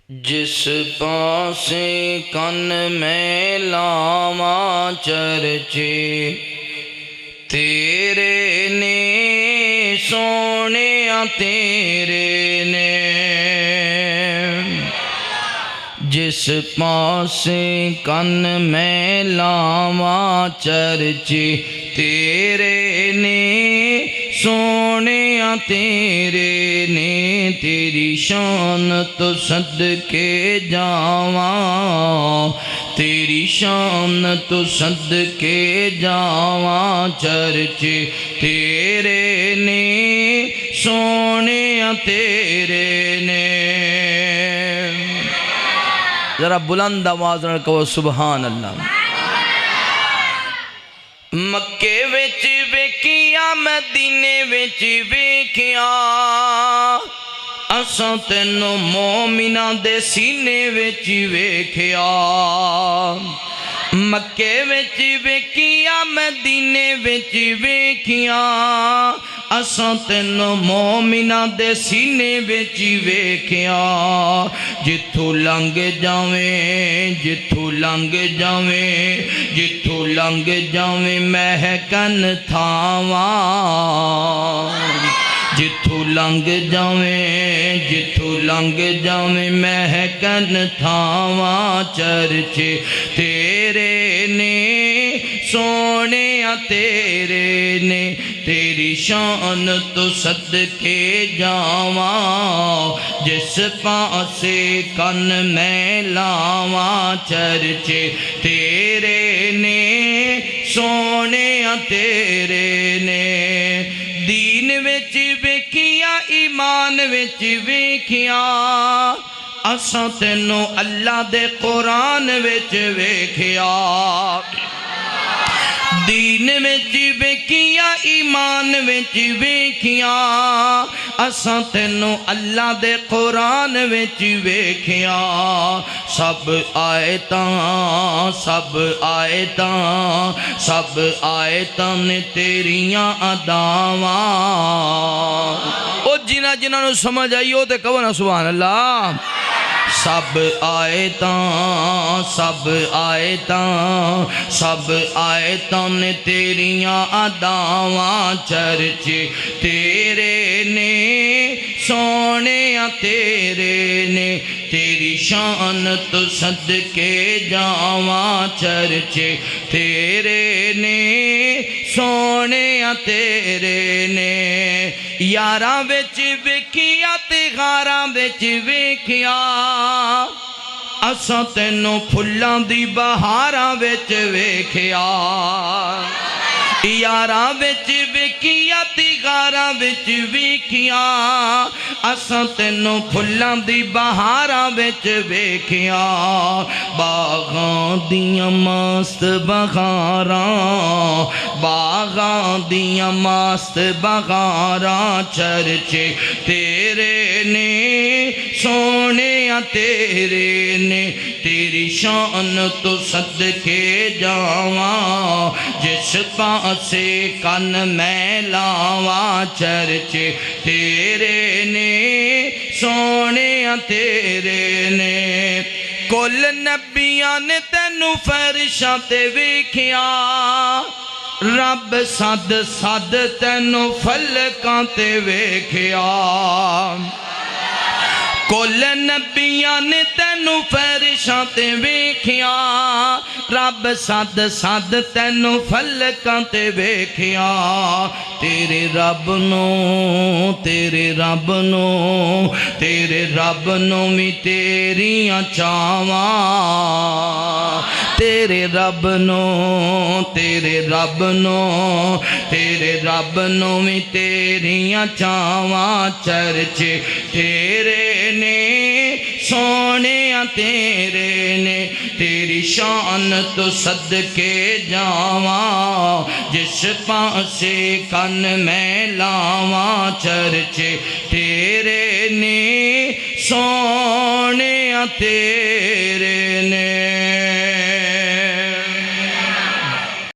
جس پاسے کن میں لاواں چرچے تیرے نے سونیا تیرے نے، جس پاسے کن میں لاواں چرچے تیرے نے سونیا تیرے نے، تیری شان تو صدقے جاواں، تیری شان تو صدقے جاواں، چرچے تیرے نے سونیا تیرے نے۔ ذرا بلند آواز نال کہو سبحان اللہ۔ مکے وچ ویکھیا مدینے وچ ویکھیا، اساں تینوں مومناں دے سینے وچ ویکھیا۔ مکے وچ ویکھیا مدینے وچ ویکھیا، اساں تینوں مومناں دے سینے وچ ویکھیا۔ جتھوں لنگ جاویں جتھوں لنگ جاویں جتھوں لنگ جاویں مہکن تھاواں، جتھوں لنگ جاویں جتھوں لنگ جاویں مہکن تھاواں، چرچے تیرے نے سونیا تیرے نے، تیری شان تو صدقے جاواں، جس پاسے کن میں لاواں، چرچے تیرے نے سونیا تیرے نے۔ دین وچ ویکھیا ایمان وچ ویکھیا، اساں تینوں اللہ دے قرآن وچ ویکھیا۔ دین وچ ویکھیا ایمان وچ ویکھیا، اساں تینوں اللہ دے قرآن وچ ویکھیا۔ سب آیتاں سب آیتاں سب آیتاں نے تیریاں اداواں، او جنہاں نو سمجھ آئی او تے کہو نا سبحان اللہ۔ سب آیتاں سب آیتاں سب آیتاں نے تیریاں اداواں، چرچے تیرے نے سونیا تیرے نے، تیری شان تو صدقے جاواں، چرچے تیرے نے سونیا تیرے نے۔ یاراں وچ ویکھیا تے غاراں وچ ویکھیا، اساں تینوں پھلاں دی بہاراں وچ ویکھیا۔ یاراں وچ ویکھیا تے غاراں وچ ویکھیا، اساں تینوں پھلاں دی بہاراں وچ ویکھیا۔ باغاں دیاں مست بہاراں باغاں دیاں مست بہاراں، چرچے تیرے نے سونیا تیرے نے، تیری شان تو صدقے جاواں، جس پاسے کن میں لاواں، چرچے تیرے نے سونیا تیرے نے۔ کل نبیاں نے تینوں فرشاں تے ویکھیا، رب سد سد تینوں فلکاں تے ویکھیا۔ کل نبیاں نے تینوں فرشاں تے ویکھیا، رب سد سد تینوں فلکاں تے ویکھیا۔ تیرے رب نو تیرے رب نو تیرے رب نو وی تیریاں چاواں، تیرے رب نو تیرے رب نو تیرے رب نو وی تیریاں چاواں، چرچے تیرے نے سونیا تیرے نے، تیری شان تو صدقے جاواں، جس پاسے کن میں لاواں، چرچے تیرے نے سونیا تیرے نے۔